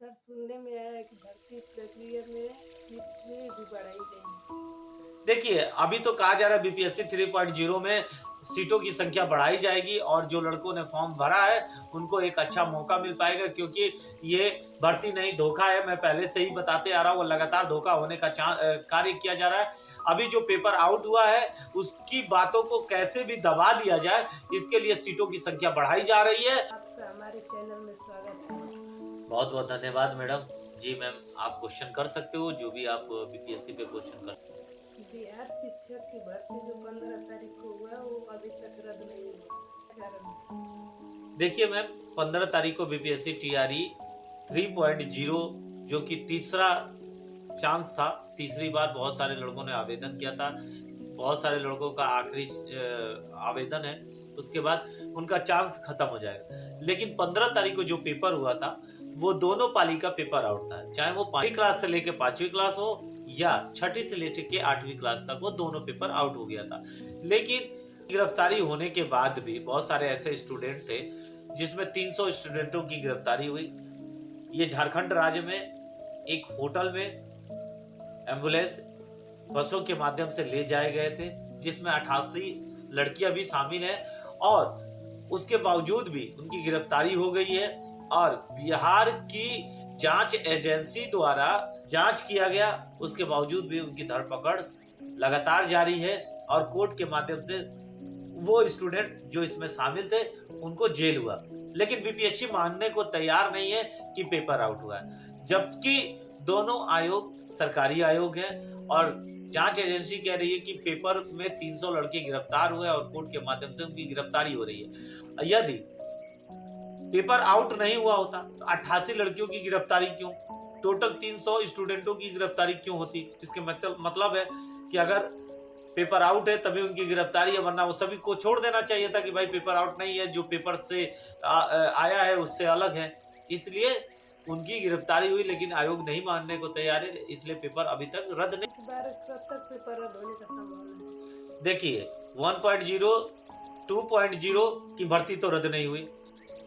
Sir सुनने में आया है कि भर्ती प्रक्रिया में सीटें भी बढ़ाई गई। देखिए, अभी तो कहा जा रहा है बीपीएससी 3.0 में सीटों की संख्या बढ़ाई जाएगी और जो लड़कों ने फॉर्म भरा है, उनको एक अच्छा मौका मिल पाएगा क्योंकि ये भर्ती नहीं धोखा है। मैं पहले से ही बताते आ रहा हूँ, वो लगातार धोखा होने का कार्य किया जा रहा है। अभी जो पेपर आउट हुआ है, उसकी बातों को कैसे भी दबा दिया जाए, इसके लिए सीटों की संख्या बढ़ाई जा रही है। आपका हमारे चैनल में स्वागत है। बहुत-बहुत धन्यवाद मैडम। जी मैम, आप क्वेश्चन कर सकते हो, जो भी आप बीपीएससी पे क्वेश्चन कर। बिहार शिक्षक की भर्ती जो 15 तारीख को हुआ वो अभी तक रद्द नहीं हुआ, कारण? देखिए मैम, 15 तारीख को बीपीएससी टीआरई 3.0 जो कि तीसरा चांस था, तीसरी बार बहुत सारे लड़कों ने आवेदन किया था। बहुत सारे लड़कों का आखिरी आवेदन है, उसके बाद उनका चांस खत्म हो जाएगा। लेकिन 15 तारीख को जो पेपर हुआ था, वो दोनों पाली का पेपर आउट था, चाहे वो 5वीं क्लास से लेके 5वीं क्लास हो या 6ठी से लेके 8वीं क्लास तक, वो दोनों पेपर आउट हो गया था। लेकिन गिरफ्तारी होने के बाद भी बहुत सारे ऐसे स्टूडेंट थे जिसमें 300 स्टूडेंटों की गिरफ्तारी हुई। ये झारखंड राज्य में एक होटल में एम्बुलेंस बसों के माध्यम से ले जाए गए थे, जिसमें 88 लड़कियां भी शामिल हैं और उसके बावजूद भी उनकी गिरफ्तारी हो गई है और बिहार की जांच एजेंसी द्वारा जांच किया गया, उसके बावजूद भी उनकी धरपकड़ लगातार जारी है और कोर्ट के माध्यम से वो स्टूडेंट जो इसमें शामिल थे उनको जेल हुआ। लेकिन बीपीएससी मानने को तैयार नहीं है कि पेपर आउट हुआ है, जबकि दोनों आयोग सरकारी आयोग है और जांच एजेंसी कह रही है कि पेपर में 300 लड़के गिरफ्तार हुए और कोर्ट के माध्यम से उनकी गिरफ्तारी हो रही है। यदि पेपर आउट नहीं हुआ होता तो 88 लड़कियों की गिरफ्तारी क्यों, टोटल 300 स्टूडेंटों की गिरफ्तारी क्यों होती? इसके मतलब है कि अगर पेपर आउट है तभी उनकी गिरफ्तारी है, वरना वो सभी को छोड़ देना चाहिए था कि भाई पेपर आउट नहीं है, जो पेपर से आया है उससे अलग है। इसलिए उनकी गिरफ्तारी हुई, लेकिन आयोग नहीं मानने को तैयार है, इसलिए पेपर अभी तक रद्द नहीं। इस बार कब तक पेपर रद्द होने का संभावना है? देखिए, 1.0 2.0 की भर्ती तो रद्द नहीं हुई,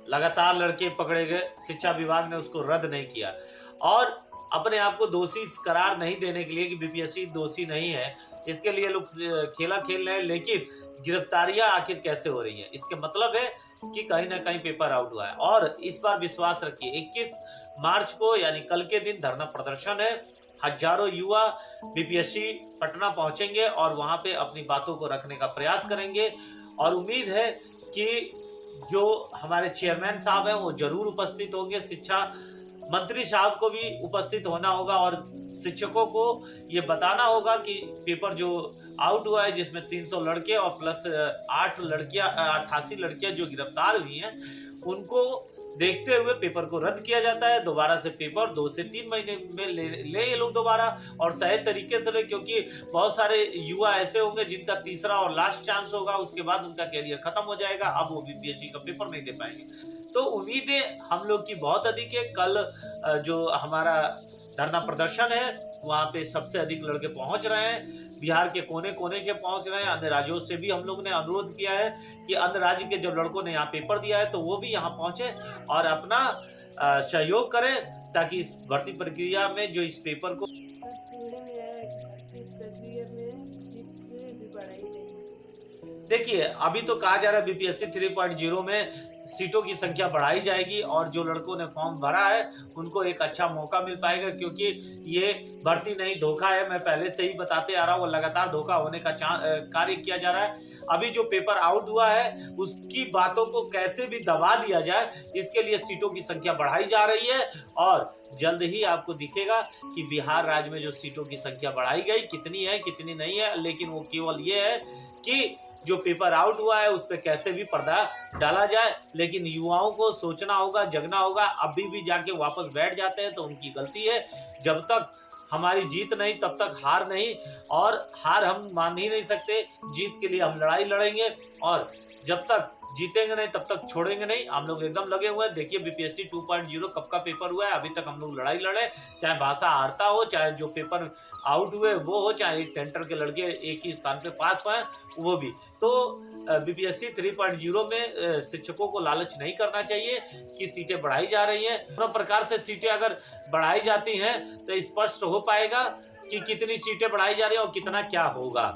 लगातार लड़के पकड़े गए, शिक्षा विभाग ने उसको रद्द नहीं किया और अपने आप को दोषी करार नहीं देने के लिए कि बीपीएससी दोषी नहीं है, इसके लिए लोग खेला खेल रहे हैं। लेकिन गिरफ्तारियां आखिर कैसे हो रही हैं, इसके मतलब है कि कहीं ना कहीं पेपर आउट हुआ है। और इस बार विश्वास रखिए, 21 मार्च को यानी कल के दिन धरना प्रदर्शन है। हजारों युवा बीपीएससी पटना पहुंचेंगे और वहां पे अपनी बातों को रखने का प्रयास करेंगे और उम्मीद है कि जो हमारे चेयरमैन साहब हैं वो जरूर उपस्थित होंगे, शिक्षा मंत्री साहब को भी उपस्थित होना होगा और शिक्षकों को ये बताना होगा कि पेपर जो आउट हुआ है जिसमें 300 लड़के और प्लस 8 लड़कियां 88 लड़कियां जो गिरफ्तार हुई हैं, उनको देखते हुए पेपर को रद्द किया जाता है। दोबारा से पेपर 2 से 3 महीने में ले ये लोग दोबारा और सही तरीके से ले, क्योंकि बहुत सारे युवा ऐसे होंगे जिनका तीसरा और लास्ट चांस होगा, उसके बाद उनका कैरियर खत्म हो जाएगा, अब वो बीपीएससी का पेपर नहीं दे पाएंगे। तो उम्मीदें हम लोग की बहुत अधिक है। कल जो हमारा धरना प्रदर्शन है वहां पे सबसे अधिक लड़के पहुंच रहे हैं, बिहार के कोने कोने के पहुंच रहे हैं। अन्य राज्यों से भी हम लोग ने अनुरोध किया है कि अन्य राज्य के जो लड़कों ने यहाँ पेपर दिया है तो वो भी यहाँ पहुंचे और अपना सहयोग करें, ताकि इस भर्ती प्रक्रिया में जो इस पेपर को। सर सुनने में आया है कि भर्ती प्रक्रिया में सीटें भी बढ़ाई गई। देखिए, अभी तो कहा जा रहा है बीपीएससी 3.0 में सीटों की संख्या बढ़ाई जाएगी और जो लड़कों ने फॉर्म भरा है उनको एक अच्छा मौका मिल पाएगा क्योंकि ये भर्ती नहीं धोखा है। मैं पहले से ही बताते आ रहा हूँ, वो लगातार धोखा होने का कार्य किया जा रहा है। अभी जो पेपर आउट हुआ है उसकी बातों को कैसे भी दबा दिया जाए, इसके लिए सीटों की संख्या बढ़ाई जा रही है और जल्द ही आपको दिखेगा कि बिहार राज्य में जो सीटों की संख्या बढ़ाई गई कितनी है कितनी नहीं है। लेकिन वो केवल ये है कि जो पेपर आउट हुआ है उस पर कैसे भी पर्दा डाला जाए, लेकिन युवाओं को सोचना होगा, जगना होगा। अभी भी जाके वापस बैठ जाते हैं तो उनकी गलती है। जब तक हमारी जीत नहीं तब तक हार नहीं, और हार हम मान ही नहीं सकते। जीत के लिए हम लड़ाई लड़ेंगे और जब तक जीतेंगे नहीं तब तक छोड़ेंगे नहीं। हम लोग एकदम लगे हुए हैं। देखिए बीपीएससी 2.0 कब का पेपर हुआ है, अभी तक हम लोग लड़ाई लड़े, चाहे भाषा हारता हो, चाहे जो पेपर आउट हुए वो हो, चाहे एक सेंटर के लड़के एक ही स्थान पे पास हुए वो भी। तो बीपीएससी 3.0 में शिक्षकों को लालच नहीं करना चाहिए कि सीटें बढ़ाई जा रही हैं। दोनों प्रकार से सीटें अगर बढ़ाई जाती हैं तो स्पष्ट हो पाएगा कि कितनी सीटें बढ़ाई जा रही है और कितना क्या होगा।